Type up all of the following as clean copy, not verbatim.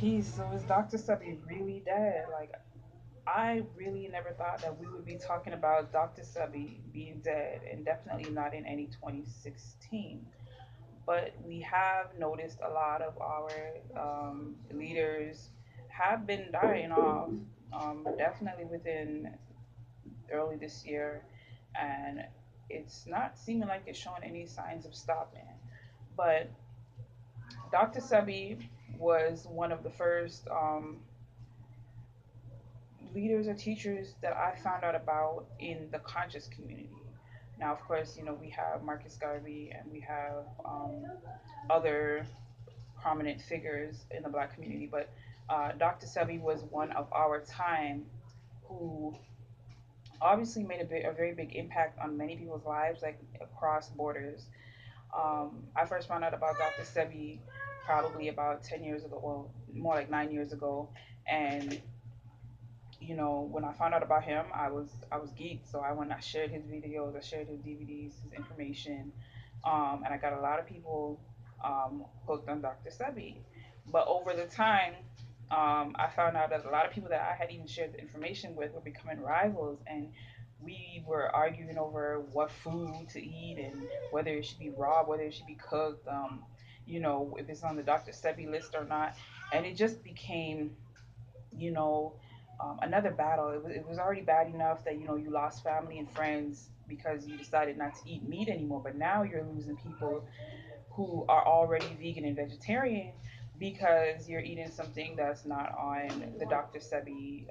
So is Dr. Sebi really dead? Like, I really never thought that we would be talking about Dr. Sebi being dead, and definitely not in any 2016. But we have noticed a lot of our leaders have been dying off, definitely within early this year, and it's not seeming like it's showing any signs of stopping. But Dr. Sebi was one of the first leaders or teachers that I found out about in the conscious community. Now, of course, we have Marcus Garvey and we have other prominent figures in the Black community, but Dr. Sebi was one of our time who obviously made a very big impact on many people's lives, like across borders. I first found out about Dr. Sebi probably about 10 years ago, well, more like 9 years ago, and when I found out about him, I was geeked. So I shared his videos, I shared his DVDs, his information, and I got a lot of people hooked on Dr. Sebi. But over the time, I found out that a lot of people that I had even shared the information with were becoming rivals, and we were arguing over what food to eat and whether it should be raw, whether it should be cooked, if it's on the Dr. Sebi list or not. And it just became you know, another battle. It was already bad enough that you lost family and friends because you decided not to eat meat anymore. But now you're losing people who are already vegan and vegetarian because you're eating something that's not on the Dr. Sebi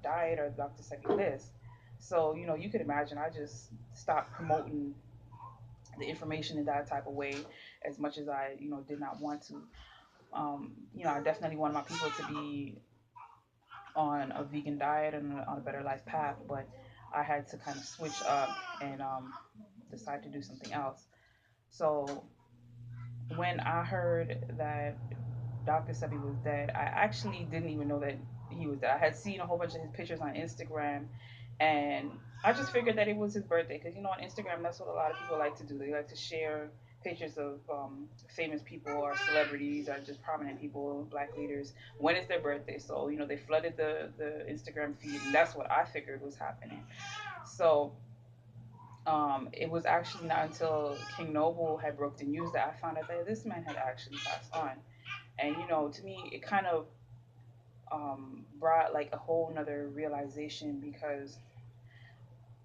diet or the Dr. Sebi list. So you could imagine I just stopped promoting the information in that type of way as much as I did not want to. I definitely want my people to be on a vegan diet and on a better life path, but I had to kind of switch up and decide to do something else. So when I heard that Dr. Sebi was dead, I actually didn't even know that he was dead. I had seen a whole bunch of his pictures on Instagram, and I just figured that it was his birthday because on Instagram that's what a lot of people like to do. They like to share pictures of famous people or celebrities or just prominent people, black leaders, when it's their birthday. So they flooded the Instagram feed, and that's what I figured was happening. So it was actually not until King Noble had broke the news that I found out that this man had actually passed on. And to me, it kind of brought like a whole nother realization because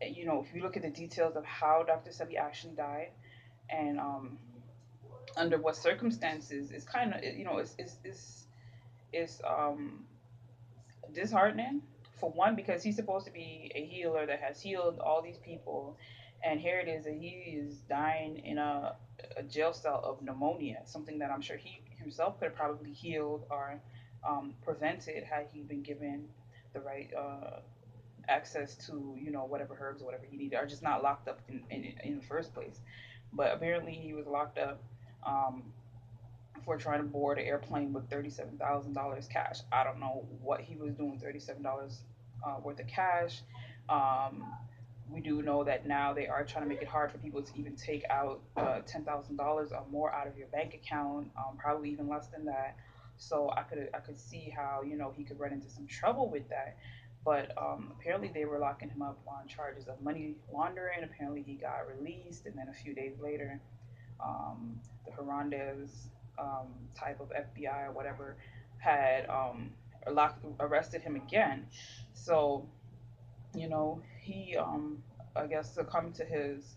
if you look at the details of how Dr. Sebi actually died and under what circumstances, it's kind of it's disheartening for one because he's supposed to be a healer that has healed all these people, and here it is that he is dying in a jail cell of pneumonia, something that I'm sure he himself could have probably healed or prevented had he been given the right access to whatever herbs or whatever he needed, or just not locked up in the first place. But apparently he was locked up um, for trying to board an airplane with $37,000 cash. I don't know what he was doing with $37 worth of cash. Um, we do know that now they are trying to make it hard for people to even take out $10,000 or more out of your bank account, probably even less than that. So I could see how he could run into some trouble with that. But apparently they were locking him up on charges of money laundering. Apparently he got released, and then a few days later, the Hernandez type of FBI or whatever had arrested him again. So he I guess succumbed to his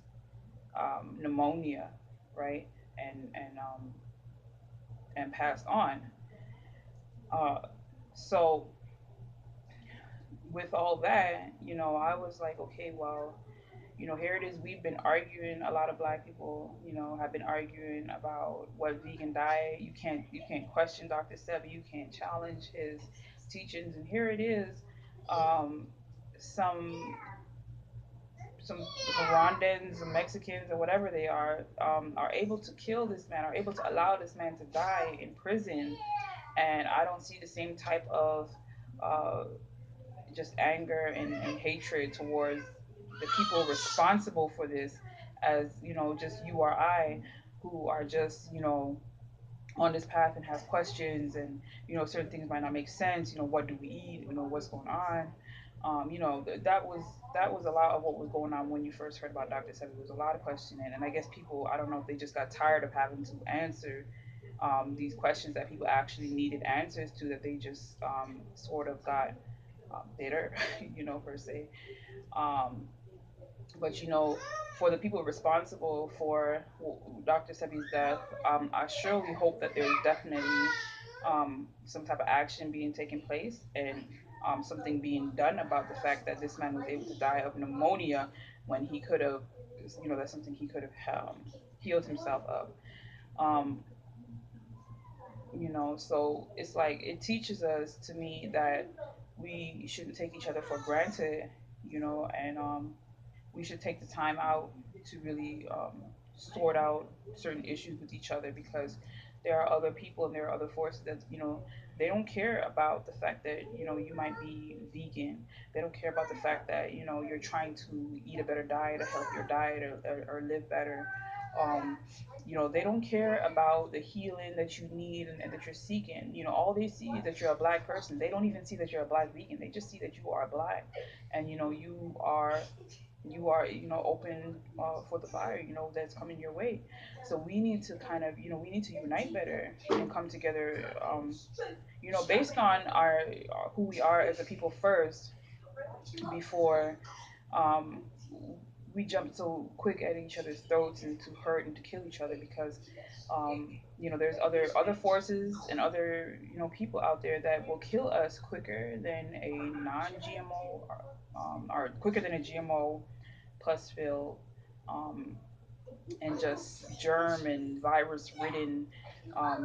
pneumonia, right, and and passed on. Uh, so with all that, I was like, okay, well, here it is. We've been arguing. A lot of black people, have been arguing about what vegan diet. You can't question Dr. Sebi. You can't challenge his teachings. And here it is. Um, some some Rwandans, or Mexicans, or whatever they are able to kill this man, are able to allow this man to die in prison. And I don't see the same type of uh, just anger and hatred towards the people responsible for this as just you or I who are just on this path and have questions, and certain things might not make sense. What do we eat? What's going on. That was a lot of what was going on when you first heard about Dr. Sebi. There was a lot of questioning, and I guess people, I don't know if they just got tired of having to answer these questions that people actually needed answers to, that they just sort of got bitter, per se. um, but for the people responsible for Dr. Sebi's death, I surely hope that there's definitely some type of action being taken place, and something being done about the fact that this man was able to die of pneumonia when he could have, that's something he could have healed himself of. Um, so it's like it teaches us, to me, that we shouldn't take each other for granted, and we should take the time out to really sort out certain issues with each other, because there are other people and there are other forces that they don't care about the fact that you might be vegan. They don't care about the fact that you're trying to eat a better diet, a healthier diet, or live better. um, they don't care about the healing that you need, and that you're seeking. All they see is that you're a black person. They don't even see that you're a black vegan. They just see that you are black, and you are open for the fire that's coming your way. So we need to kind of we need to unite better and come together, based on who we are as a people first, before um, we jump so quick at each other's throats and to hurt and to kill each other, because there's other forces and other people out there that will kill us quicker than a non-GMO, or quicker than a GMO plus fill, um, and just germ and virus ridden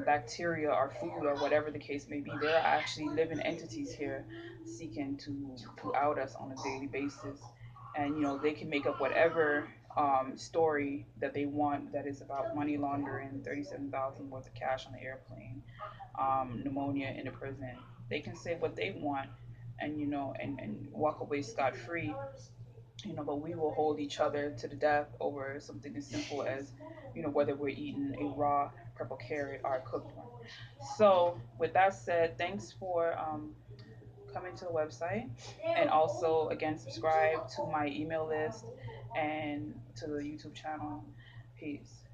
bacteria or food or whatever the case may be. There are actually living entities here seeking to out us on a daily basis. And they can make up whatever story that they want, that is about money laundering, 37,000 worth of cash on the airplane, pneumonia in the prison. They can say what they want, and and walk away scot free. But we will hold each other to the death over something as simple as, whether we're eating a raw purple carrot or a cooked one. So, with that said, thanks for coming to the website, and also, again, subscribe to my email list and to the YouTube channel. Peace.